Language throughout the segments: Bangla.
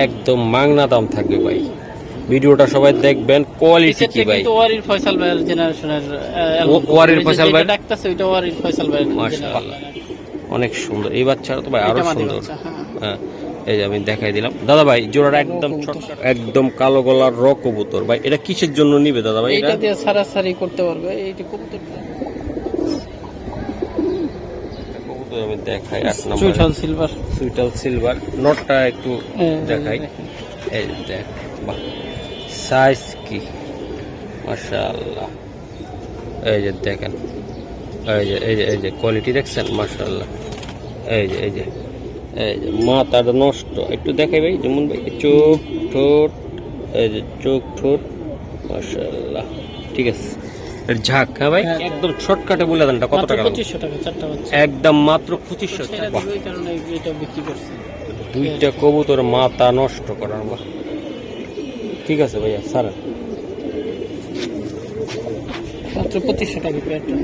একদম মাংনা দাম থাকবে ভাই। ভিডিওটা সবাই দেখবেন, কোয়ালিটি কি ভাই। ওয়ারির ফয়সাল ভাইয়ের জেনারেশনের ওয়ারির ফয়সাল ভাই ডাকতেছে, ওইটা ওয়ারির ফয়সাল ভাইয়ের মাশাআল্লাহ, অনেক সুন্দর। এই বাচ্চাটা তো ভাই আরো সুন্দর। হ্যাঁ হ্যাঁ, এই যে আমি দেখাই দিলাম দাদা ভাই। জোড়াটা একদম ছোট, একদম কালো গলার র কবুতর ভাই। এটা কিসের জন্য নিবে দাদা ভাই? এটা দিয়ে সারাসারি করতে পারবে। এইটা কবুতর আমি দেখাই এক নম্বর সুইটাল সিলভার। সুইটাল সিলভার নটটা একটু দেখাই। এই দেখ, বাহ, সাইজ কি মাশাআল্লাহ। এই যে দেখেন, এই যে কোয়ালিটি দেখছেন মাশাআল্লাহ। এই যে মাথাটা নষ্ট একটু দেখাই ভাই, যেমন ভাই চোখ ঠোঁট, এই যে চোখ ঠোঁট মাশাআল্লাহ। ঠিক আছে, এর ঝাঁক। হ্যাঁ ভাই, একদম শর্টকাটে বলে দেন কত টাকা? 2500 টাকা চারটা বাচ্চা, একদম মাত্র 2500 টাকা। এই কারণে এটা বিক্রি করছি। দুইটা কবুতর মাথা নষ্ট করার। বাহ, ঠিক আছে ভাইয়া, স্যার মাত্র 2500 টাকা পেয়ারটা।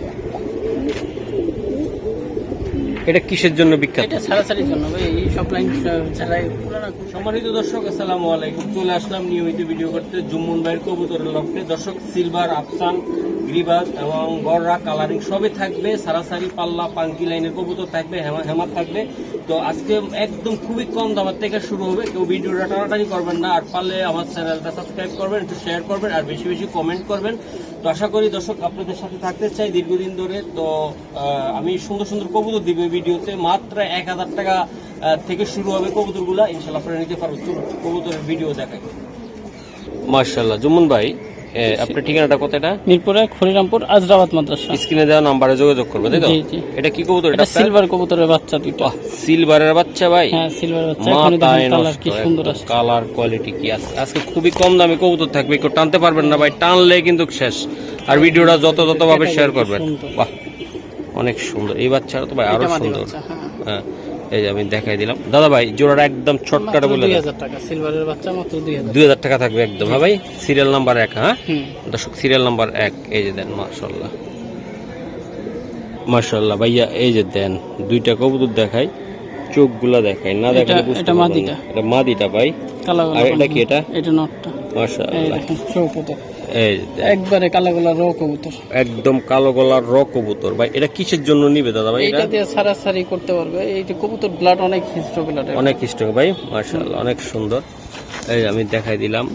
এটা কিসের জন্য বিখ্যাত? এটা সারাসারির জন্য ভাই, এই সব লাইন ছাড়াই পুরানা। সম্মানিত দর্শক, আসসালামু আলাইকুম। চলে আসলাম নিয়মিত ভিডিও করতে জুম্মন ভাইয়ের কবুতরের লফটে। দর্শক, সিলভার, আফসান, গ্রিবাজ এবং গররা কালারিং সবই থাকবে। সারাসারি, পাল্লা, পাঙ্কি লাইনের কবুতর থাকবে, হেমার থাকবে। তো আজকে একদম খুবই কম দামের থেকে শুরু হবে। কেউ ভিডিওটা টানাটানি করবেন না, আর পারলে আমার চ্যানেলটা সাবস্ক্রাইব করবেন, একটু শেয়ার করবেন, আর বেশি বেশি কমেন্ট করবেন। তো আশা করি দর্শক আপনাদের সাথে থাকতে চাই দীর্ঘদিন ধরে। তো আমি সুন্দর সুন্দর কবুতর দিব ভিডিওতে। মাত্র 1000 টাকা থেকে শুরু হবে কবুতরগুলা, ইনশাআল্লাহ আপনারা নিতে পারবেন। কবুতরের ভিডিও দেখাই। মাশাআল্লাহ, জুম্মন ভাই আপনার ঠিকানাটা কোথায়? মিরপুরে খড়িরামপুর আজরাবাদ মাদ্রাসা। স্ক্রিনে দেওয়া নাম্বারে যোগাযোগ করবে, তাই তো? জি জি। এটা কি কবুতর? এটা সিলভার কবুতরের বাচ্চা দুটো। সিলভারের বাচ্চা ভাই? হ্যাঁ, সিলভার বাচ্চা। এখন দেখেন কালার কি সুন্দর আছে, কালার কোয়ালিটি কি আছে। আজকে খুবই কম দামে কবুতর থাকবে, কেউ টানতে পারবেন না ভাই, টানলে কিন্তু শেষ। আর ভিডিওটা যত ভাবে শেয়ার করবেন। বাহ, অনেক সুন্দর। এই বাচ্চাটা তো ভাই আরো সুন্দর। হ্যাঁ, এই যে আমি দেখাই দিলাম দাদা ভাই। জোড়াটা একদম শর্টকাটে বলে 2000 টাকা। সিলভারের বাচ্চা মাত্র 2000 টাকা থাকবে একদম। হ্যাঁ ভাই, সিরিয়াল নাম্বার 1। হ্যাঁ দর্শক, সিরিয়াল নাম্বার 1। এই যে দেন, মাশাআল্লাহ মাশাআল্লাহ ভাইয়া। এই যে দেন, দুইটা কবুতর দেখাই, চোখগুলা দেখাই, না দেখালে বুঝতে পারবেন না। এটা মাদিটা ভাই, আর এটা কি? এটা নটটা মাশাআল্লাহ। দেখেন চোখটা এই একবারে কালো গলার র কবুতর, একদম কালো গলার র কবুতর ভাই। এটা কিসের জন্য নিবে দাদা ভাই? এটা দিয়ে সারাসারি করতে পারবে। এইটা কবুতর ব্লাড অনেক হিস্ট ব্লাড, অনেক হিস্ট ভাই মাশাআল্লাহ, অনেক সুন্দর। এই আমি দেখাই দিলাম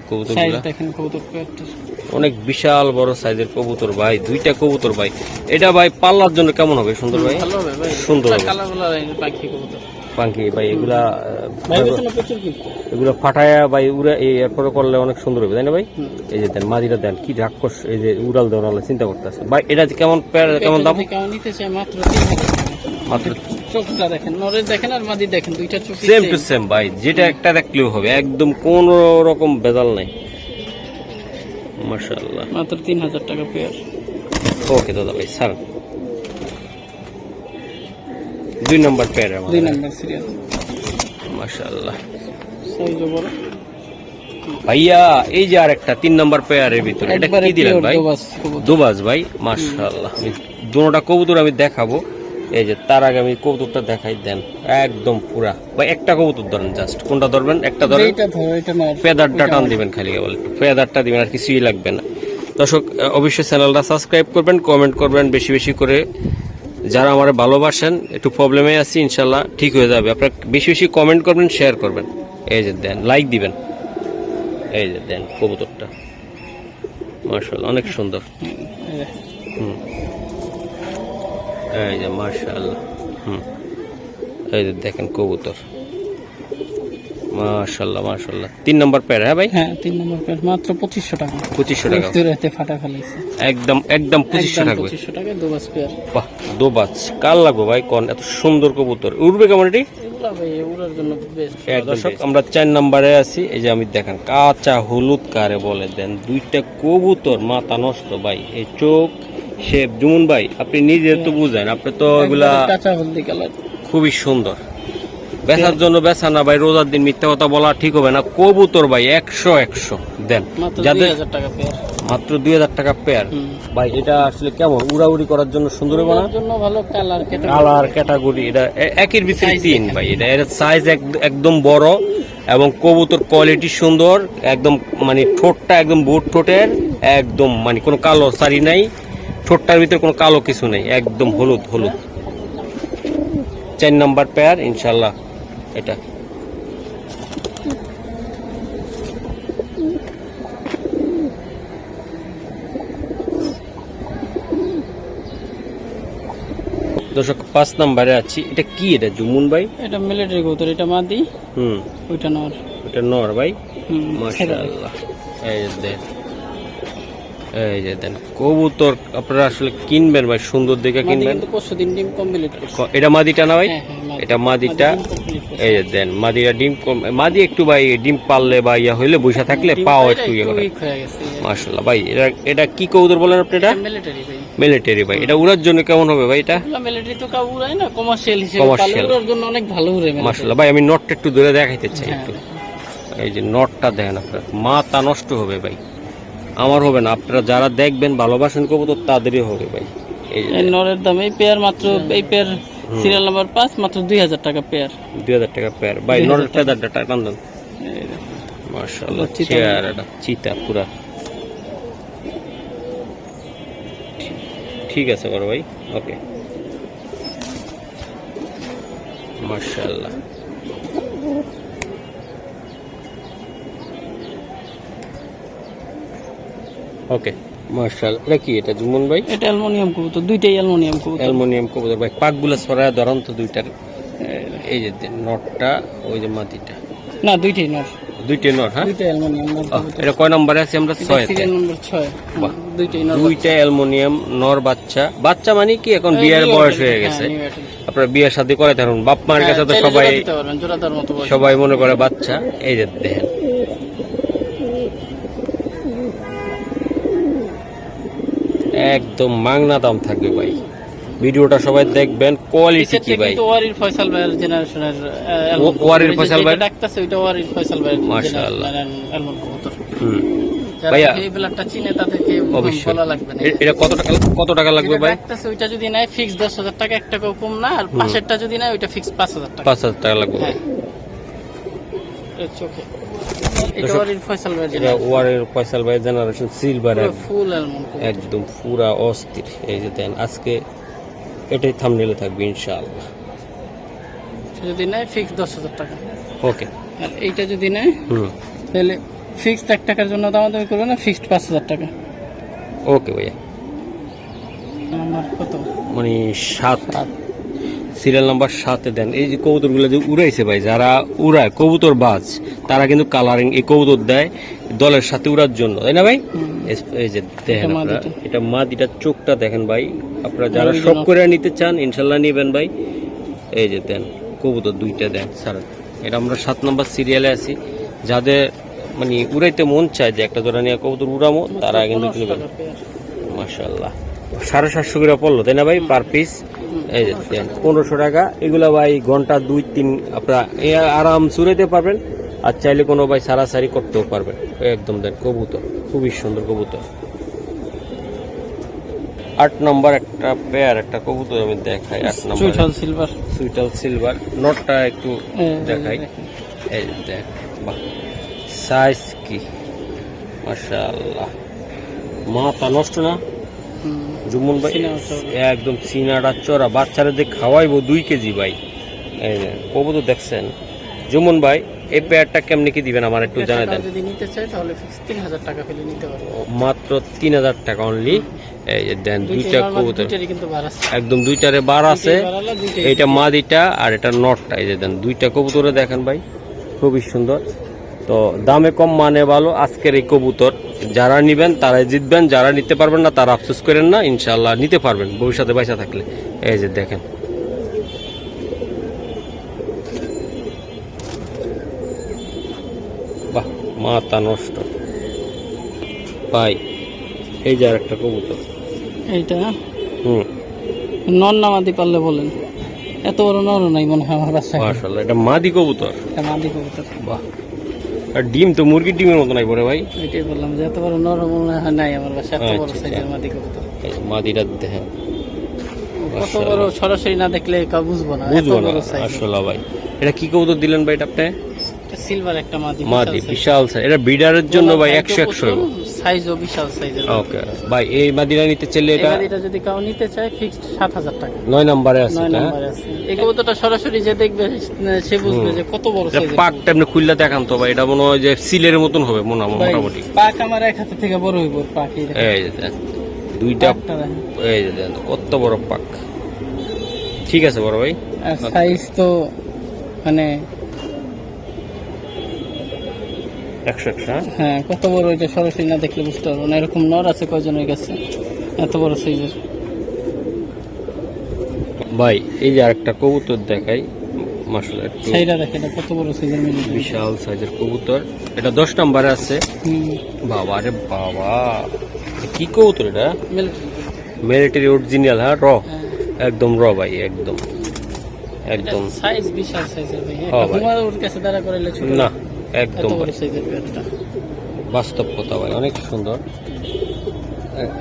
কবুতরগুলো। দেখেন কবুতর পেয়ারটা অনেক বিশাল বড় সাইজের কবুতর ভাই, দুইটা কবুতর ভাই। এটা ভাই পাল্লার জন্য কেমন হবে? সুন্দর ভাই, ভালো হবে ভাই, সুন্দর হবে। কালো গলার পাখি কবুতর, পাখি ভাই। এগুলা ভাই পেছনে প্রচুর কিন্তু এগুলো ফাটায়া ভাই উড়ে এরপরে করলে অনেক সুন্দর হবে, তাই না ভাই? এই যে দেন মাদিটা দেন, কি রাক্ষস। এই যে উড়াল দেওয়াল চিন্তা করতেছে ভাই। এটা কেমন কেমন দাম? কেমন নিতে চাই? মাত্র 3000 টাকা। মাত্র চোখটা দেখেন, নরের দেখেন আর মাদি দেখেন, দুইটা চোখ সেম টু সেম ভাই, যেটা একটা দেখলেও হবে, একদম কোন রকম ভেজাল নাই। মাশাআল্লাহ, মাত্র 3000 টাকা পেয়ার। ওকে দাদা ভাই, স্যার 2 নম্বর পেয়ার, 2 নম্বর সিরিয়াল। মাশাআল্লাহ সাইজ বড় ভাইয়া। এই যে আরেকটা 3 নম্বর পেয়ারের ভিতরে, এটা কি দিলেন ভাই? দুবাজ ভাই মাশাআল্লাহ। আমি দুটোটা কবুতর আমি দেখাবো। এই যে তার আগে আমি কবুতরটা দেখাই দেন, একদম পুরা ভাই। একটা কবুতর ধরেন, জাস্ট কোনটা ধরবেন? একটা ধরেন, ফেদারটা টান দিবেন, খালি কেবল ফেদারটা দিবেন, আর কিছুই লাগবে না। দর্শক, অবশ্যই চ্যানেলটা সাবস্ক্রাইব করবেন, কমেন্ট করবেন বেশি বেশি করে। যারা আমার ভালোবাসেন, একটু প্রবলেমে আছি, ইনশাল্লাহ ঠিক হয়ে যাবে। আপনারা বেশি বেশি কমেন্ট করবেন, শেয়ার করবেন। এই যে দেন, লাইক দিবেন। এই যে দেন কবুতরটা মাশাআল্লাহ, অনেক সুন্দর। এই যে মাশাআল্লাহ। এই যে দেখেন কবুতর মাশাআল্লাহ মাশাআল্লাহ। 3 নম্বর পেয়ার। হ্যাঁ ভাই, হ্যাঁ 3 নম্বর পেয়ার, মাত্র 2500 টাকা। 2500 টাকা দূরেতে ফাটা ফেলাইছে, একদম 2500 টাকা। 2500 টাকা দুবাস পেয়ার। বাহ, দুবাস কাল লাগবে ভাই, কোন এত সুন্দর কবুতর। উড়বে কেমন এটি? এগুলা ভাই উড়ার জন্য বেস্ট। দর্শক, আমরা 4 নম্বরে আছি। এই যে আমি দেখেন কাঁচা হলুদ কারে বলে দেন, দুইটা কবুতর মাথা নষ্ট ভাই। এই চোখ শেপ, জুমুন ভাই আপনি নিজে তো বুঝেন, আপনি তো এগুলা কাঁচা হলদি কালার, খুবই সুন্দর। বেচার জন্য বেচা না ভাই, রোজার দিন মিথ্যা কথা বলা ঠিক হবে না। কবুতর ভাই 100 দেন, যাদের 2000 টাকা পেয়ার, মাত্র 2000 টাকা পেয়ার ভাই। এটা আসলে কেমন উড়াউড়ি করার জন্য সুন্দর হবে না? জন্য ভালো কালার ক্যাটাগরি। এটা একের ভিতরে 3 ভাই। এটা এর সাইজ একদম বড় এবং কবুতর কোয়ালিটি সুন্দর, একদম মানে ঠোঁটটা একদম বুট ঠোঁটের, একদম মানে কোনো কালো সারি নাই, ঠোঁটটার ভিতরে কোনো কালো কিছু নেই, একদম হলুদ হলুদ। 4 নাম্বার পেয়ার ইনশাল্লাহ এটা। দর্শক 5 নাম্বারে আছি। এটা কি, এটা জুমুন ভাই? এটা মিলিটারি কবুতর, এটা মাদি, ওইটা নর। এটা নর ভাই, হুম, মাশাআল্লাহ। এই যে দেন কবুতর আপনারা আসলে কিনবেন ভাই, সুন্দর দেখে মাদি কিনবেন। কিন্তু পরশুদিন ডিম কমপ্লিট করছে। এটা মাদিটা না ভাই? হ্যাঁ, হ্যাঁ, মাদি। এটা মাদিটা। মাদি ডিম complete করছে। এই যে দেন মাদিরা ডিম মাদি একটু ভাই ডিম পারলে বা ইয়া হইলে বসে থাকলে ডিম পাও পাইরা একটু ইয়ে করে। weak হয়ে গেছে। মাশাআল্লাহ ভাই। এটা কি কবুতর বলেন আপনি? এটা মিলিটারি ভাই। মিলিটারি ভাই। এটা উড়ার জন্য কেমন হবে ভাই? এটা মিলিটারি তো কাউ উড়ায় না, কমার্শিয়াল হিসেবে Commercial। পালে উড়ার জন্য অনেক ভালো উড়ে military। মাশাআল্লাহ ভাই, আমি নটটা একটু ধরে দেখাইতে চাই হ্যাঁ। একটু। এই যে নটটা দেখেন আপনার, মাথা নষ্ট হবে ভাই, আমার হবে না। আপনারা যারা দেখবেন ভালোবাসেন কবুতর তাদেরই হবে ভাই। এই যে এই নরের দাম এই পেয়ার মাত্র, এই পেয়ার সিরিয়াল নাম্বার 5 মাত্র 2000 টাকা পেয়ার। 2000 টাকা পেয়ার ভাই। 2000 নরের টাকা। ফেদারটা টান দেন। মাশাআল্লাহ, চিতা। চেহারাটা চিতা পুরা। ঠিক আছে বড় ভাই, ওকে। মাশাআল্লাহ। ওকে মাশাআল্লাহ। এটা কি, এটা জুমন ভাই? এটা অ্যালুমিনিয়াম কবুতর, দুইটাই অ্যালুমিনিয়াম কবুতর। অ্যালুমিনিয়াম কবুতর ভাই। পাকগুলো ছড়ায় ধরন তো দুইটার। এই যে নটটা, ওই যে মাটিটা, না দুইটাই নর, দুইটাই নট। হ্যাঁ, দুইটাই অ্যালুমিনিয়াম নর কবুতর। এটা কয় নম্বরে আছে আমরা? 6 তে। Serial number 6। বাহ। দুইটাই নর। দুইটা অ্যালুমিনিয়াম নর বাচ্চা। বাচ্চা মানে কি এখন বিয়ের বয়স হয়ে গেছে, আপনারা বিয়ের শাদী করে থাকুন, বাপ মার কাছে তো সবাই জোড়াদার মতো বয়স। সবাই মনে করে বাচ্চা। এই যে দেখেন একদম মাংনা দাম থাকবে ভাই। ভিডিওটা সবাই দেখবেন, কোয়ালিটি কি ভাই। কিন্তু ওয়ারির ফয়সাল ভাইয়ের জেনারেশনের ওয়ারির ফয়সাল ভাই ডাকতেছে, ওইটা ওয়ারির ফয়সাল ভাইয়ের মাশাআল্লাহ। অ্যালমন্ড কবুতর। ভাইয়া ভাইয়া এই ব্লাডটা চিনে তাদেরকে অবশ্যই বলা লাগবে না। এটা কত টাকা লাগবে ভাই? ডাকতেছে ওইটা যদি নেয় ফিক্স 10,000 টাকা, 1 টাকাও কম না। আর পাশেরটা যদি নেয় ওইটা ফিক্স 5,000 টাকা। 5,000 টাকা লাগবে ভাই। হ্যাঁ, এর চোখে এটা ওয়ারির ফয়সাল ভাইয়ের এটা ওয়ারের ফয়সাল ভাই জেনারেশন সিলভার, ফুল অ্যালমন্ড একদম পুরা অস্থির। এই যে দেন আজকে এটাই থাম্বনেলে থাকবে ইনশাআল্লাহ। যদি নেয় ফিক্স 10,000 টাকা। ওকে। আর এইটা যদি নেয় তাহলে ফিক্সড 1 টাকার জন্য দামাদামি করবে না, ফিক্সড 5,000 টাকা। ওকে ভাইয়া। আমার কত মানে 7, সিরিয়াল নাম্বার 7-এ দেন। এই যে কবুতরগুলো যে উড়াইছে ভাই, যারা উড়ায় কবুতর বাজ, তারা কিন্তু কালারিং এই কবুতর দেয় দলের সাথে উড়ার জন্য, তাই না ভাই? এই যে দেখেন আপনারা, এটা মাদিটার চোখটা দেখেন ভাই। আপনারা যারা শখ করে নিতে চান ইনশাল্লাহ নিবেন ভাই। এই যে দেন কবুতর দুইটা দেন স্যার। এটা আমরা 7 নম্বর সিরিয়ালে আছি। যাদের মানে উড়াইতে মন চায় যে একটা জোড়া নিয়ে কবুতর উড়ামো, তারা কিন্তু নেবেন। মাশাআল্লাহ 750 করে পড়লো, তাই না ভাই পার পিস? এই যে দেন 1500 টাকা। এগুলা ভাই ঘন্টা 2-3 আপনারা আরাম চুরাইতে পারবেন, আর চাইলে কোনো ভাই সারাসারি করতেও পারবেন। একদম দেন কবুতর, খুবই সুন্দর কবুতর। 8 নম্বর একটা পেয়ার, একটা কবুতর আমি দেখাই। 8 নম্বর সুইটাল সিলভার, সুইটাল সিলভার। নটটা একটু দেখাই। এই যে দেখ, বাহ সাইজ কি মাশাআল্লাহ। মাথা নষ্ট না জুমন ভাই? একদম সিনাটা চড়া, বাচ্চারা যে খাওয়াইবো 2 কেজি ভাই। এই যে কবুতর দেখছেন জুমন ভাই। এই পেয়ারটা কেমনে কি দিবেন আমার একটু জানাই দেন। যদি নিতে চাই তাহলে ফিক্স 3,000 টাকা ফেলে নিতে পারবো, মাত্র 3,000 টাকা অনলি। এই যে দেন দুইটা কবুতর, দুইটারই কিন্তু বার আছে, একদম দুইটারে বার আছে। এইটা মাদিটা আর এটা নটটা। এই যে দেন দুইটা কবুতরে দেখেন ভাই, খুবই সুন্দর। তো দামে কম মানে ভালো। আজকের এই কবুতর যারা নিবেন তারাই জিতবেন, যারা নিতে পারবেন না তারা আফসোস করেন না, ইনশাআল্লাহ নিতে পারবেন ভবিষ্যতে পয়সা থাকলে। এই যে দেখেন বাহ, মাথা নষ্ট ভাই। এই যে আরেকটা কবুতর, এইটা নর নামাদি পারলে বলেন। এত বড় নর নাই মনে হয় আমার বাসায়। মাশাআল্লাহ, এটা মাদি কবুতর। এটা মাদি কবুতর। বাহ, আর ডিম তো মুরগির ডিমের মতো নাই পরে ভাই। এটাই বললাম যে এত বড় নর মনে হয় নাই আমার বাসায়, এত বড় আচ্ছা, সাইজের মাদি কবুতর। এই মাদিটা দেখেন কত বড়, সরাসরি না দেখলে কাউ বুঝবো না, এত বুঝবো না বড় সাইজ। আসলে ভাই। এটা কি কবুতর দিলেন ভাই এটা আপনি? একটা সিলভার একটা মাদি মাদি বিশাল সাইজ, এটা ব্রিডারের জন্য ভাই 100 সাইজও বিশাল সাইজের। ওকে ভাই, এই মাদিটা নিতে চাইলে এই মাদিটা যদি কেউ নিতে চায় ফিক্সড 7000 টাকা। 9 নম্বরে আছে 9 এটা, নম্বরে আছে। এই কবুতরটা সরাসরি যে দেখবে সে বুঝবে যে কত বড় এটা সাইজের। পাকটা আপনি খুললে দেখান তো ভাই, এটা মনে হয় যে সিলের মতন হবে মোটামুটি। পাক আমার এক হাতে থেকে বড় হইব পাক। এই যে দেন, দুইটা এই যে দেন কত বড় পাক। ঠিক আছে বড় ভাই, আর সাইজ তো মানে 100 হ্যাঁ কত বড়, এটা সরাসরি না দেখলে বুঝতে পারবো না। এরকম নর আছে কয়জনের কাছে এত বড় সাইজের। ভাই এই যে আরেকটা কবুতর দেখাই, মাশাআল্লাহ একটু সেইটা দেখেন এটা কত বড় সাইজের মিলি, বিশাল সাইজের কবুতর। এটা 10 নম্বরে আছে। বাবা রে বাবা, এটা কি কবুতর? এটা মিলিটারি অরিজিনাল, হ্যাঁ র, একদম র ভাই, একদম একদম সাইজ বিশাল সাইজের ভাই। হ্যাঁ ভাই। তোমার ওর কাছে দাঁড়া করাইলে ছোট না, এত একদম বড় সাইজের পেয়ারটা। বাস্তব কথা ভাই, অনেক সুন্দর।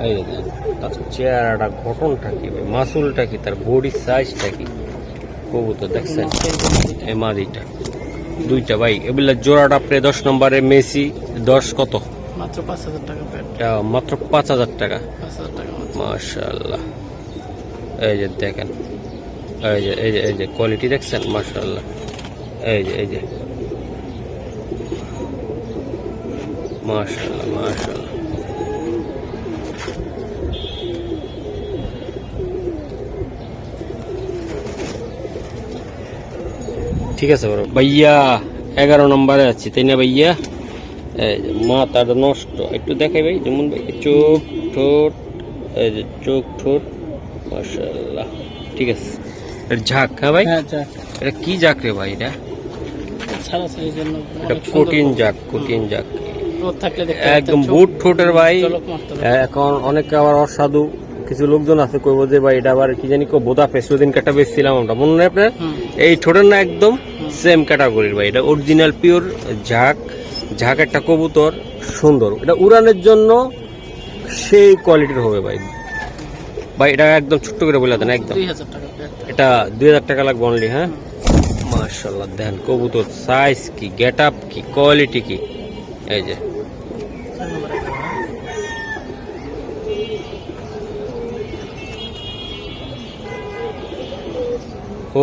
এই যে দেন, তার চেহারাটা, গঠনটা কি ভাই, মাসুলটা কি, তার বডি সাইজটা কি, কবুতর দেখছেন? এই মাদিটা দুইটা ভাই, এগুলা জোড়াটা আপনি 10 নম্বরে মেসি 10 কত? মাত্র 5000 টাকা পেয়ার। এটা মাত্র 5000 টাকা। 5000 টাকা মাত্র। মাশাআল্লাহ, এই যে দেখেন, এই যে কোয়ালিটি দেখছেন? মাশাআল্লাহ, এই যে মাশাআল্লাহ মাশাআল্লাহ। ঠিক আছে বড় ভাইয়া, 11 নম্বরে আছি তাই না ভাইয়া? এই যে মাথাটা নষ্ট, একটু দেখাই ভাই যেমন ভাই, চোখ ঠোঁট, এই যে চোখ ঠোঁট, মাশাআল্লাহ। ঠিক আছে, এটা ঝাঁক, হ্যাঁ ভাই? হ্যাঁ যাক, এটা কি ঝাঁক রে ভাই? এটা ছাড়া সাইজের জন্য এটা কঠিন ঝাঁক, কঠিন ঝাঁক, রোদ থাকলে দেখতে একদম বুট ঠোঁটের ভাই। এখন অনেকে আবার অসাধু কিছু লোকজন আছে, কইব যে ভাই এটা আবার কি জানি কো বোদা পেছুদিন কাটা বেচছিলাম আমরা, মনে নেই আপনার? এই ঠোঁটের না, একদম সেম ক্যাটাগরির ভাই, এটা অরিজিনাল পিওর ঝাঁক একটা কবুতর, সুন্দর। এটা উড়ানের জন্য সেই কোয়ালিটির হবে ভাই। ভাই এটা একদম ছোট্ট করে বলে দেন, একদম 2000 টাকা পেয়ার। এটা 2000 টাকা লাগবে অনলি। হ্যাঁ মাশাআল্লাহ, দেন কবুতর সাইজ কি, গেট আপ কি, কোয়ালিটি কি, এই যে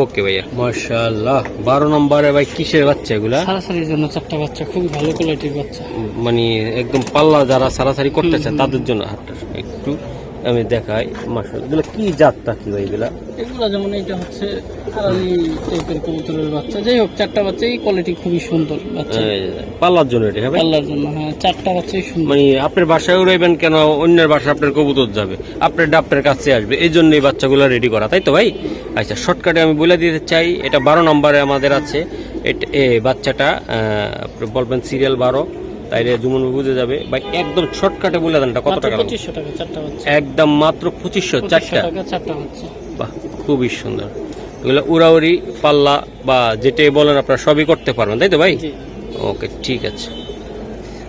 ওকে ভাইয়া মাশাআল্লাহ। 12 নম্বরে ভাই কিসের বাচ্চা এগুলা? সারাসারির জন্য 4টা বাচ্চা, খুবই ভালো কোয়ালিটির বাচ্চা। মানে একদম পাল্লা যারা সারাসারি করতে চায় তাদের জন্য। হাতটা একটু আমি দেখাই, মাশাআল্লাহ এগুলা কি জাতটা কি ভাই এগুলা? এগুলা যেমন এটা হচ্ছে আরালি টাইপের কবুতরের বাচ্চা। যাই হোক 4টা বাচ্চাই কোয়ালিটি খুবই সুন্দর বাচ্চা। পাল্লার জন্য এটা হবে, পাল্লার জন্য। হ্যাঁ 4টা বাচ্চাই সুন্দর। মানে আপনার বাসায় উড়াইবেন কেন, অন্যের বাসায় আপনার কবুতর যাবে, আপনার কাছে আসবে, এই জন্য এই বাচ্চাগুলো রেডি করা, তাই তো ভাই? আচ্ছা, শর্টকাটে আমি বলে দিতে চাই, এটা 12 নম্বরে আমাদের আছে। এই বাচ্চাটা আপনি বলবেন সিরিয়াল 12, তাইলে জুমন বুঝে যাবে ভাই। একদম শর্টকাটে বলে দেন, কত টাকা? 2500 টাকা 4টা বাচ্চা। একদম মাত্র 2500 4টা টাকা 4টা বাচ্চা। বাহ, খুবই সুন্দর। এগুলো উড়াউড়ি, পাল্লা বা যেটাই বলেন আপনারা সবই করতে পারবেন, তাই তো ভাই? জি। ওকে, ঠিক আছে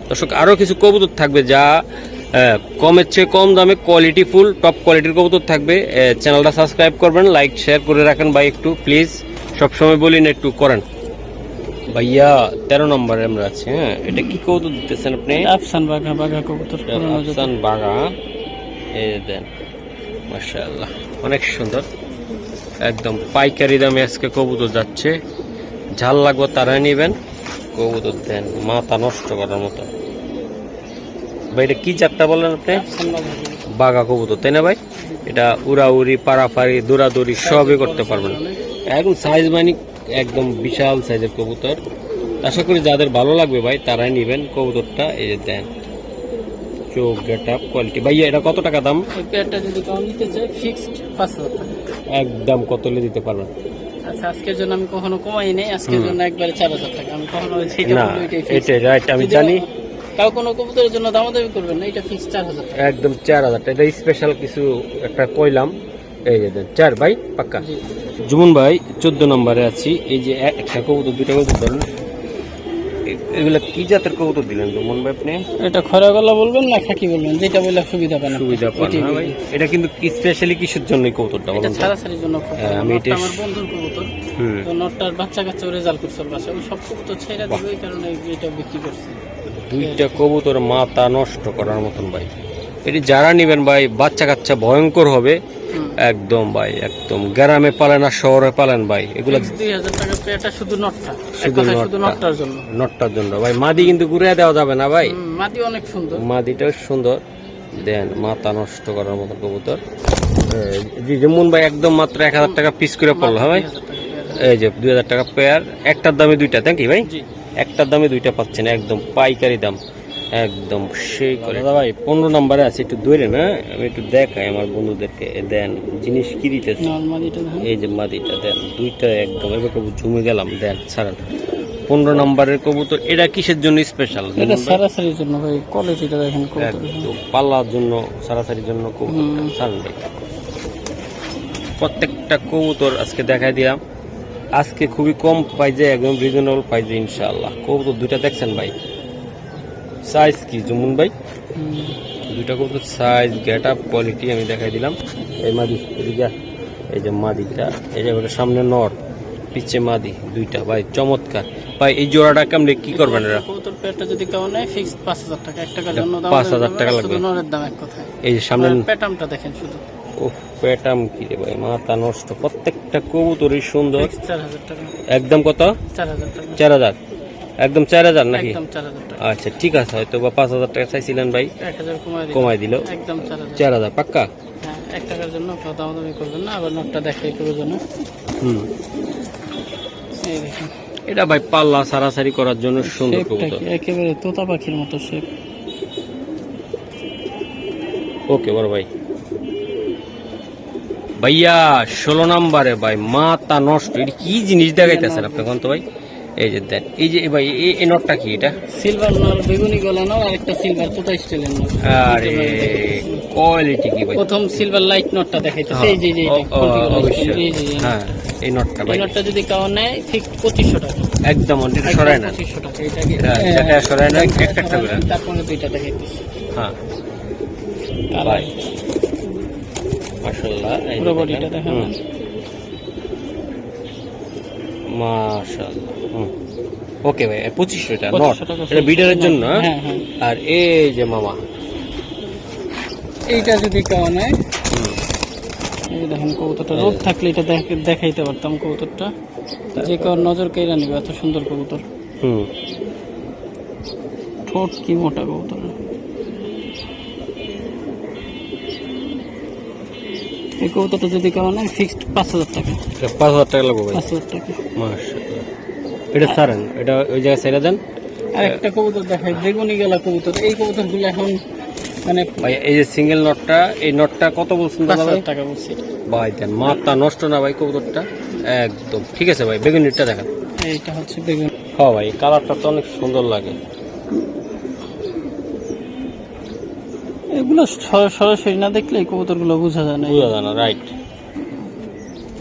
দর্শক, আরো কিছু কবুতর থাকবে যা কমের চেয়ে কম দামে কোয়ালিটি ফুল টপ কোয়ালিটির কবুতর থাকবে। চ্যানেলটা সাবস্ক্রাইব করবেন, লাইক শেয়ার করে রাখেন ভাই, একটু প্লিজ, সবসময় বলি না, একটু করেন ভাইয়া। 13 নম্বরে আমরা আছি। হ্যাঁ, এটা কি কবুতর দিতেছেন আপনি? আফসান বাঘা কবুতর। আফসান বাঘা, এই দেন মাশাআল্লাহ, অনেক সুন্দর। একদম পাইকারি দামে আজকে কবুতর যাচ্ছে, ঝাল লাগবে তারাই নেবেন। কবুতর দেন, মাথা নষ্ট করার মতো ভাই। এটা কি জাতটা বলেন আপনি? বাঘা কবুতর, তাই না ভাই? এটা উড়াউড়ি, পাড়াপাড়ি, দৌড়াদৌড়ি সবই করতে পারবেন। একদম সাইজ মানে একদম বিশাল সাইজের কবুতর। আশা করি যাদের ভালো লাগবে ভাই তারাই নেবেন কবুতরটা। এই যে দেন, চোখ, গেট আপ, কোয়ালিটি। ভাইয়া এটা কত টাকা দাম? এই পেয়ারটা যদি কেউ নিতে চায় ফিক্সড 5000 টাকা। একদম কত হলে দিতে পারবেন? আচ্ছা, আজকের জন্য আমি কখনো কমাই নাই, আজকের জন্য একবারে 4000 টাকা। আমি কখনো না, এটা রাইট, আমি জানি। তাও কোনো কবুতরের জন্য দামাদামি করবেন না, এটা ফিক্সড 4000 টাকা। একদম 4000 টাকা। এটা স্পেশাল কিছু একটা কইলাম। এই যে দেন 4 ভাই, পাক্কা। জুমন ভাই 14 নম্বরে আছি। এই যে একটা কবুতর, দুইটা কবুতর ধরুন, এগুলা কি জাতের কবুতর দিলেন জুম্মন ভাই আপনি? এটা খরা গলা বলবেন না খাকি বলবেন, যেটা বললে সুবিধা পান আপনি। সুবিধা পান ওইটাই না ভাই? বলবেন। এটা কিন্তু স্পেশালি কিসের জন্য এই কবুতরটা এটা বলুন তো? ছাড়াছাড়ির জন্য খুব হ্যাঁ, ভালো। আমি নটটা এটা- আমার বন্ধুর কবুতর, হুম। তো নটটার বাচ্চা কাচ্চা রেজাল্ট করছে ওর বাসায়, ওই সব কবুতর ছেড়ে দিবে, এই কারণে এটা বিক্রি করছে। দুইটা কবুতর মাথা নষ্ট করার মতন ভাই। এটি যারা নিবেন ভাই, বাচ্চা কাচ্চা ভয়ঙ্কর হবে হুম। একদম ভাই, একদম গ্রামে পালেন আর শহরে পালেন ভাই, এগুলো 2000 টাকা পেয়ারটা শুধু নটটা, এক শুধু কথায় শুধু নটটা। নটটার জন্য। নটটার জন্য ভাই। মাদি কিন্তু ঘুরে দেওয়া যাবে না ভাই, মাটি অনেক সুন্দর। মাদিটাও সুন্দর। দেন মাথা নষ্ট করার মতো কবুতর। যেমন ভাই একদম মাত্র 1000 টাকা পিস করে পড়লো, হ্যাঁ ভাই? 2000 টাকা পেয়ার। এই যে 2000 টাকা পেয়ার, একটার দামে দুইটা, তাই কি ভাই? জি। একটার দামে দুইটা পাচ্ছেন, একদম পাইকারি দাম, একদম সেই করে। দাদা ভাই 15 নম্বরে আছে, একটু দূরে না, আমি একটু দেখাই আমার বন্ধুদেরকে। দেন জিনিস কি দিতেছে, মাটিটা দেখেন। এই যে মাদিটা দেন, দুইটা একদম এবার ঝুমে গেলাম। দেন ছাড়ান 15 নম্বরের কবুতর। এটা কিসের জন্য স্পেশাল? এটা সারাসারির জন্য ভাই, কোয়ালিটিটা দেখেন কবুতরের। একদম পাল্লার জন্য, সারাসারির জন্য কবুতরটা ছাড়েন ভাই। প্রত্যেকটা কবুতর আজকে দেখাই দিলাম। আজকে খুবই কম প্রাইজে, একদম রিজনেবল প্রাইজে ইনশাআল্লাহ। কবুতর দুইটা দেখছেন ভাই, সাইজ কি জুমুন ভাই? দুইটা কবুতর সাইজ, গেট আপ, কোয়ালিটি আমি দেখাই দিলাম। এই মাদি এদিকে, এই যে মাদিটা, এই যে ওটা সামনে নর, পিছে মাদি, দুইটা ভাই চমৎকার ভাই। এই জোড়াটা কেমনে কি করবেন এরা? কবুতর পেয়ারটা যদি কেউ নেয় ফিক্সড 5000 টাকা, 1 টাকার জন্য দাম 5000 টাকা লাগবে। শুধু নরের দাম এক কথায়। এই যে সামনে প্যাটার্নটা দেখেন শুধু, ওহ পেটাম কি রে ভাই, মাথা নষ্ট। প্রত্যেকটা কবুতরই সুন্দর। ফিক্সড 4000 টাকা। একদম কত? 4000 টাকা। 4000, একদম 4000 নাকি? একদম 4000 টাকা। আচ্ছা ঠিক আছে, হয়তো বা 5000 টাকা চাইছিলেন ভাই, 1000 কমাই দিল। একদম 4000। 4000 পাক্কা? হ্যাঁ, 1 টাকার জন্য কেউ দামাদামি করবেন না। আবার নটটা দেখাই প্রয়োজন। হুম। এই দেখেন এটা ভাই পাল্লা সারাসারি করার জন্য সুন্দর শেপটা কবুতর। কি একেবারে তোতা পাখির মতো শেপ। ওকে বড় ভাই। ভাইয়া 16 নম্বরে ভাই, মাথা নষ্ট। এটা কি জিনিস দেখাইতেছেন আপনি কোন তো ভাই? এই যে দেন, এই যে ভাই এই নটটা কি এটা? সিলভার নল, বেগুনি গলা নল, আর একটা সিলভার তোতা স্টাইলের নল। আরে কোয়ালিটি কি ভাই? প্রথম সিলভার লাইট নটটা দেখাইতেছে, হ্যাঁ, এই যে ও, ও, অবশ্যই। এই যে হ্যাঁ এই নটটা ভাই এই নটটা যদি কেউ নেয় ফিক্সড 2500 টাকা। একদম এটা সরায় না, 2500 টাকা। এটাকে এটা সরায় না, একটা একটা করে। তারপরে দুইটা দেখাইতেছে। হ্যাঁ কালার ভাই মাশাআল্লাহ, এই পুরো বডিটা দেখেন। মাশাআল্লাহ। ওকে ভাই 2500 এটা নট, 2500 টাকা এটা বিডারের জন্য। হ্যাঁ হ্যাঁ। আর এই যে মামা, এইটা যদি কেউ নেয়, এই যে দেখেন কবুতরটা রোদ থাকলে এটা দেখাইতে পারতাম কবুতরটা, যে কেউ নজর কেড়ে নিবে, এত সুন্দর কবুতর। হুম। ঠোঁট কি মোটা কবুতর। এই কবুতরটা যদি কেউ নেয় ফিক্সড 5000 টাকা। এটা 5000 টাকা লাগবে ভাই। 5000 টাকা। মাশাআল্লাহ। এটা ছাড়েন, এটা ওই জায়গায় ছেড়ে দেন। আর একটা কবুতর দেখাই, বেগুনি গলা কবুতর। এই কবুতরগুলো এখন মানে ভাই এই যে সিঙ্গেল নটটা, এই নটটা কত বলছেন দাদা ভাই? 5000 টাকা বলছি। ভাই দেন, মাথা নষ্ট না ভাই কবুতরটা একদম। ঠিক আছে ভাই, বেগুনিটা দেখান। এইটা হচ্ছে বেগুনি। হ্যাঁ ভাই, কালারটা তো অনেক সুন্দর লাগে। এগুলো সরাসরি না দেখলে এই কবুতরগুলো বোঝা যায় না। বুঝা যায় না, রাইট।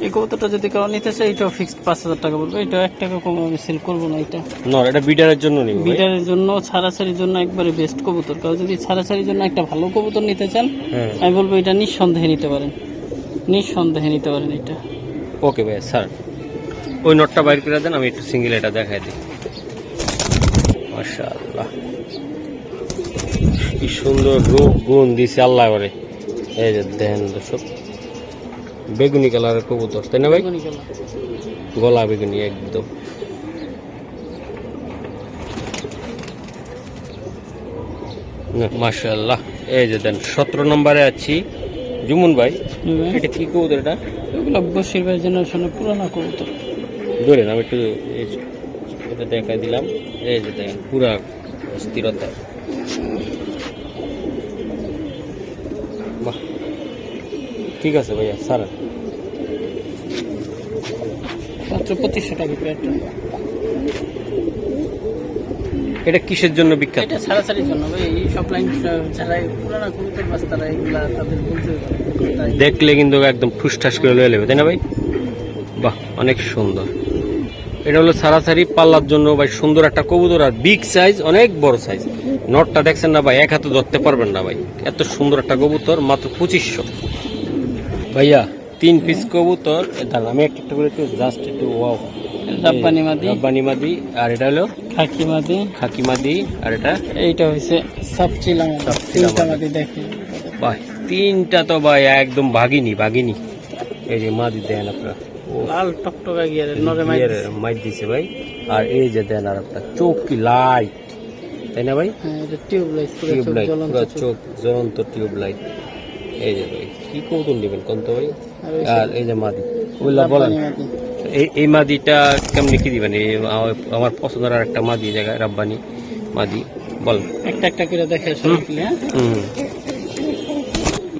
এই কবুতরটা যদি কেউ নিতে চায়, এটাও ফিক্সড 5000 টাকা বলবো। এটা 1 টাকা কম আমি সেল করবো না। এটা নর, এটা বিডারের জন্য নিব ভাই। বিটারের জন্য, ছাড়াছাড়ির জন্য একবারে বেস্ট কবুতর। কেউ যদি ছাড়াছাড়ির জন্য একটা ভালো কবুতর নিতে চান, হ্যাঁ আমি বলবো এটা নিঃসন্দেহে নিতে পারেন, নিঃসন্দেহে নিতে পারেন এটা। ওকে ভাই স্যার, ওই নটটা বাইর করে দেন, আমি একটু সিঙ্গেল এটা দেখাই দিই। মাশাআল্লাহ, কি সুন্দর রূপ গুণ দিছে আল্লাহ করে। এই যে দেন দর্শক, বেগুনি কালারের কবুতর, তাই না ভাই? বেগুনি গলা। গলা বেগুনি একদম। মাশাআল্লাহ। এই যে দেন 17 নম্বরে আছি জুমুন ভাই। এটা কি কবুতর এটা? এগুলো বশির ভাই জেনারেশনের পুরানো কবুতর। ধরেন আমি একটু এটা দেখাই দিলাম। এই যে দেখেন পুরা স্থিরতা। বাহ, ঠিক আছে ভাইয়া স্যার। মাত্র 2500 টাকা পেয়ারটা। এটা কিসের জন্য বিখ্যাত? এটা ছাড়াছাড়ির জন্য ভাই। এই সব লাইন যারা পুরানো কবুতর বাস, তারা এগুলা তাদের বলতে পারে। দেখলে কিন্তু একদম ঠুসঠাস করে লয়ে নেবে, তাই না ভাই? বাহ, অনেক সুন্দর। এটা হলো সারাসারি পাল্লার জন্য ভাই সুন্দর একটা কবুতর, আর বিগ সাইজ, অনেক বড় সাইজ। নটটা দেখছেন না ভাই, এক হাতে ধরতে পারবেন না ভাই, এত সুন্দর একটা কবুতর, মাত্র 2500। ভাইয়া 3 পিস কবুতর, দাঁড়ান আমি একটা করে জাস্ট একটু ওয়াও। রাব্বানি মাদি, রাব্বানি মাদি, আর এটা হলো খাকি মাদি, খাকি মাদি, আর এটা এইটা হইছে সাপচিলা মাদি। সাপচিলা তিনটা মাদি। মাদি দেখি ভাই তিনটা তো ভাই একদম ভাগিনি। এই যে মাদি দেন আপনারা, লাল টকটকা গিয়ারের নরে মাই মাইট দিছে ভাই। আর এই যে দেন আর একটা চোখ কি লাইট, তাই না ভাই? হ্যাঁ, এটা টিউব লাইট, টিউব লাইট, জ্বলন্ত পুরো চোখ। চোখ জ্বলন্ত টিউব লাইট। এই যে ভাই কি কৌতুন নেবেন কোন তো ভাই? আর এই যে মাদি ওইলা বলেন, রাব্বানি মাদি। এই মাদিটা কেমনি কি দিবেন? এই আমার পছন্দের আর একটা মাদি জায়গায় রাব্বানি মাদি, বল একটা একটা করে দেখে শুনলে। হ্যাঁ,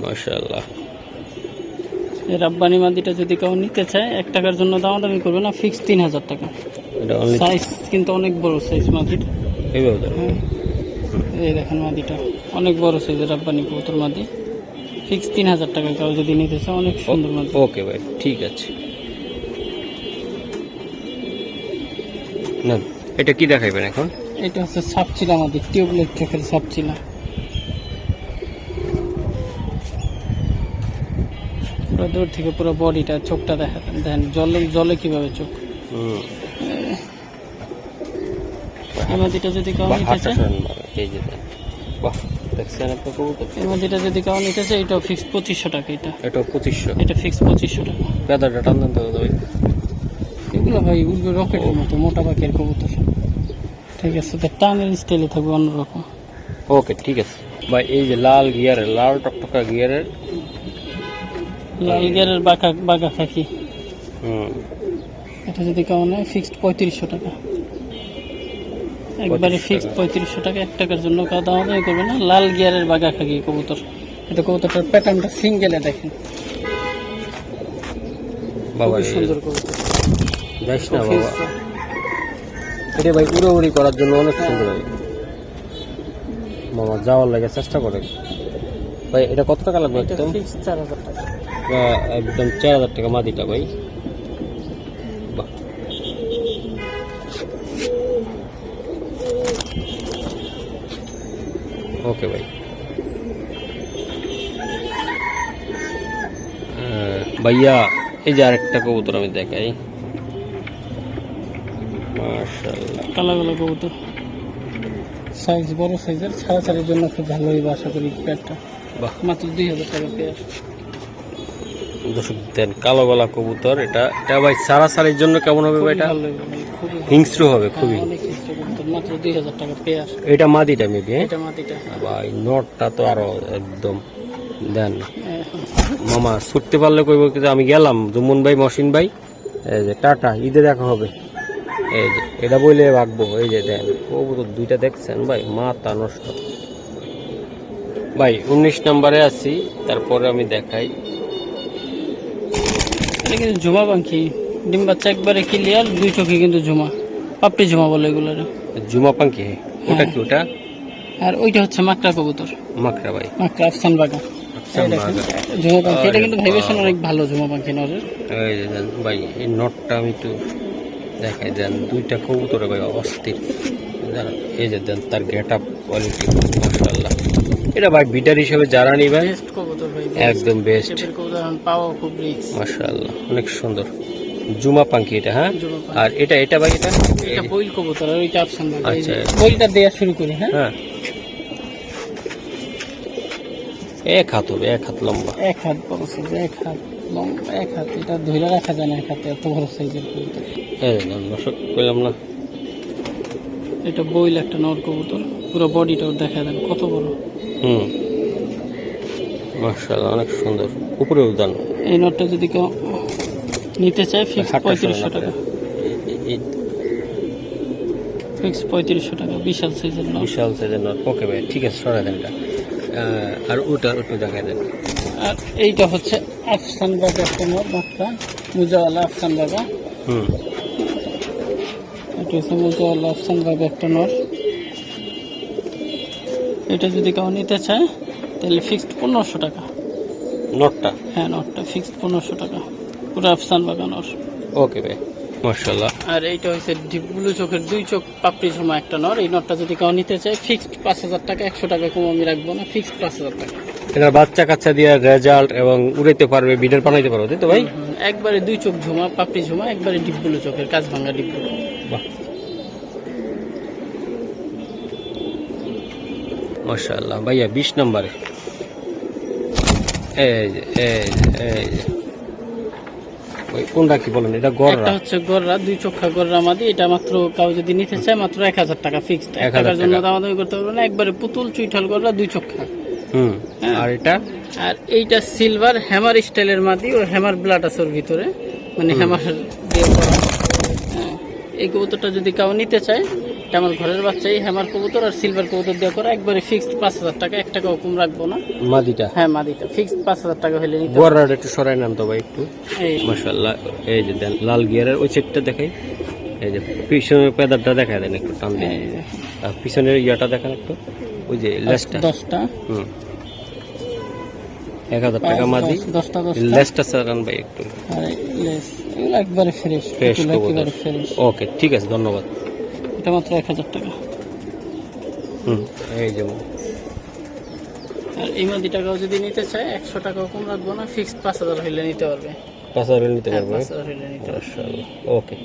মাশাআল্লাহ। এই রাব্বানি মাদিটা যদি কেউ নিতে চায় 1 টাকার জন্য দামাদামি করবে না, ফিক্স 3000 টাকা। এটা অনলি সাইজ কিন্তু অনেক বড় সাইজ মাদির। এইভাবে ধরো। হ্যাঁ, এই দেখেন মাদিটা অনেক বড় সাইজের রাব্বানি কবুতর মাদি, ফিক্স 3000 টাকা কেউ যদি নিতে চায়, অনেক সুন্দর মাদি। ওকে ভাই, ঠিক আছে। না এটা কি দেখাইবেন এখন? এটা হচ্ছে সাপচিলা মাদি, টিউবলাইট চোখের সাপচিলা। পুরো দূর থেকে পুরো বডিটা, চোখটা দেখাতেন, দেখেন জলে জলে কিভাবে চোখ। এই মাদিটা যদি কেউ বাহ, নিতে হাতটা চায়, সরান বাবা, এই যে দেন। বাহ, দেখছেন আপনার কবুতর? এই মাদিটা যদি কেউ নিতে চায়, এটাও ফিক্স 2500 টাকা। এটা 2500। এটা ফিক্স 2500 টাকা। পেদারটা টান দেন তো ভাই। এগুলো ভাই উড়বে রকেটের মতো, মোটা পাখির কবুতর। ঠিক আছে, তো টানের স্টাইলে থাকবে অন্যরকম। ওকে ঠিক আছে ভাই। এই যে লাল গিয়ারের, লাল টকটকা গিয়ারের, লাল গিয়ারের বাঘা খাকি, হুম, এটা যদি কেউ নেয় ফিক্সড 3500 টাকা। একবারে 3500 ফিক্সড টাকা। 3500 টাকা, 1 টাকার জন্য কেউ দামাদামি করবে না। লাল গিয়ারের বাঘা খাকি কবুতর। এটা কবুতরটার প্যাটার্নটা সিঙ্গেলে দেখেন, বাবা খুবই সুন্দর কবুতর। যাইস না বাবা, এটা ভাই উড়াউড়ি করার জন্য অনেক সুন্দর হবে। মামা যাওয়ার লাগে চেষ্টা করে ভাই। এটা কত টাকা লাগবে? এটা একদম ফিক্সড 4000 টাকা। একদম 4000 টাকা মাদিটা ভাই। বাহ, ওকে ভাই। ভাইয়া এই যে আরেকটা কবুতর আমি দেখাই, মাশাআল্লাহ। কালাগুলো কবুতর সাইজ বড় সাইজের, ছাড়াছাড়ির জন্য খুব ভালো হইবে আশা করি। পেয়ারটা বাহ, মাত্র 2000 টাকা পেয়ার। দর্শক দেন কালো গলা কবুতর। এটা ভাই সারাসারির জন্য কেমন হবে ভাই? এটা ভালো হইবে ভাই, খুবই ভালো। হিংস্র হবে খুবই। অনেক হিংস্র কবুতর, মাত্র 2000 টাকা পেয়ার। এটা মাদিটা মেবি। এটা মাটিটা ভাই নটটা তো আরো একদম দেন। হ্যাঁ, মামা ছুটতে পারলে কইব কিন্তু আমি গেলাম। জুমন ভাই, মহসিন ভাই, এই যে টাটা, ঈদে দেখা হবে। এই যে এটা বইলে ভাগবো। এই যে দেন কবুতর দুইটা দেখছেন ভাই, মাথা নষ্ট ভাই। 19 নম্বরে আছি, তারপরে আমি দেখাই। এটা কিন্তু ঝুমা পাখি, ডিম বাচ্চা একবারে ক্লিয়ার, 2 চোখে কিন্তু ঝুমা, পাপড়ি ঝুমা বলে এগুলোর। জুমা পাঙ্কি, ওটা কি? ওটা আর ওইটা হচ্ছে মাকড়া কবুতর, মাকড়া ভাই, মাকড়া আফসান বাগা। আফসান বাগা। ঝুমা পাখি, এটা কিন্তু ভাইব্রেশন অনেক ভালো ঝুমা পাখি নজর। এই যে দেন ভাই, এই নটটা আমি একটু দেখাই দেন। দুইটা কবুতরে ভাই অস্থির জানেন। এই যে দেন তার গেট আপ কোয়ালিটি, মাশাআল্লাহ। এটা ভাই বিটার হিসেবে যারা নিবেন বেস্ট কবুতর ভাই, একদম বেস্ট, শেপের কবুতর এখন পাওয়া খুব রিস্ক। মাশাআল্লাহ, অনেক সুন্দর জুমা পাঙ্কি এটা। হ্যাঁ, জুমা পাখি। আর এটা ভাই এটা এটা বইল কবুতর, আর ওইটা আফসান বাগা। এই যে আচ্ছা। বইলটা দেয়া শুরু করি। হ্যাঁ, হ্যাঁ, এক হাত হবে, 1 হাত লম্বা। 1 হাত বড় সাইজ, 1 হাত লম্বা, 1 হাত। এটা ধরে রাখা যায় না 1 হাতে, এত বড় সাইজের কবুতর। এই যে দেন দর্শক, কইলাম না। এটা বইল একটা নর কবুতর, পুরো বডিটাও দেখা দেন কত বড়। হুম, মাশাআল্লাহ, অনেক সুন্দর। উপরে উদান এই নটটা যদি কেউ নিতে চায় ফিক্স 3500 টাকা। ফিক্স 3500 টাকা, বিশাল সাইজের নট। বিশাল সাইজের নট। ওকে ভাই, ঠিক আছে, সরাই দেন এটা। আর ওটা দেখাই দেন। আর এইটা হচ্ছে আফসান বাগা একটা নট, মাত্রা মুজাওয়ালা আফসান বাগা। হুম, এটা হচ্ছে মুজাওয়ালা আফসান বাগা একটা নট। এটা যদি কেউ নিতে চায় তাহলে ফিক্সড 1500 টাকা। নটটা? হ্যাঁ, নটটা ফিক্সড 1500 টাকা, পুরো আফসান বাগা নট। ওকে ভাই, মাশাআল্লাহ। আর এইটা হচ্ছে ডিপ ব্লু চোখের 2 চোখ পাপড়ি ঝুমা একটা নর। এই নরটা যদি কেউ নিতে চায় ফিক্সড 5000 টাকা, 100 টাকা কম আমি রাখবো না, ফিক্সড 5000 টাকা। এটা বাচ্চা কাচ্চা দিয়ে রেজাল্ট এবং উড়াইতে পারবে, বিডার বানাইতে পারবে, তাই তো ভাই? একবারে 2 চোখ ঝুমা পাপড়ি ঝুমা, একবারে ডিপ ব্লু চোখের কাজ ভাঙা ডিপ ব্লু। বাহ, মাশাআল্লাহ। ভাইয়া 20 নম্বরে এই যে ওই কোনটা কি বলেন? এটা একটা গররা। হচ্ছে গররা, 2 চোখা গররা মাদি। এটা মাত্র কাউ যদি নিতে চায় মাত্র 1000 টাকা ফিক্সড। 1000 টাকার জন্য টাকা। দামাদামি করতে পারবে না, একবারে পুতুল চুইঠাল গররা 2 চোখা। হ্যাঁ। আর এটা আর এইটা সিলভার হ্যামার স্টাইলের মাদি, ও হ্যামার ব্লাড আছে ওর ভিতরে, মানে হ্যামার দিয়ে করা। হ্যাঁ, এই কবুতরটা যদি কেউ নিতে চায়, এটা আমার ঘরের বাচ্চা, এই হ্যামার কবুতর আর সিলভার কবুতর দিয়ে করা, একবারে ফিক্সড 5000 টাকা, 1 টাকাও কম রাখবো না। মাদিটা? হ্যাঁ, মাদিটা ফিক্সড 5000 টাকা হলে নিতে হবে। গররাটা একটু সরাই নাম তো ভাই একটু। এই মাশাআল্লাহ। এই যে দেন লাল গিয়ারের ওই সেটটা দেখাই। এই যে পিছনের পেদারটা দেখায় দেন একটু টান দিয়ে। এই যে আর পিছনের ইয়াটা দেখেন একটু, ওই যে লেসটা। 10টা 1000 টাকা মাদি। 10টা লেসটা সারান ভাই একটু। আর লেস এগুলো একবারে ফ্রেশ, ফ্রেশ একেবারে ফ্রেশ। ওকে, ঠিক আছে, ধন্যবাদ। এটা মাত্র 1000 টাকা। এই যে আর এই মাদি টাকাও যদি নিতে চায় 100 টাকাও কম রাখবো না, ফিক্সড 5000 হইলে নিতে পারবে। 5000 নিতে পারবে। 5000 হইলে নিতে পারবে। মাশাআল্লাহ, ওকে।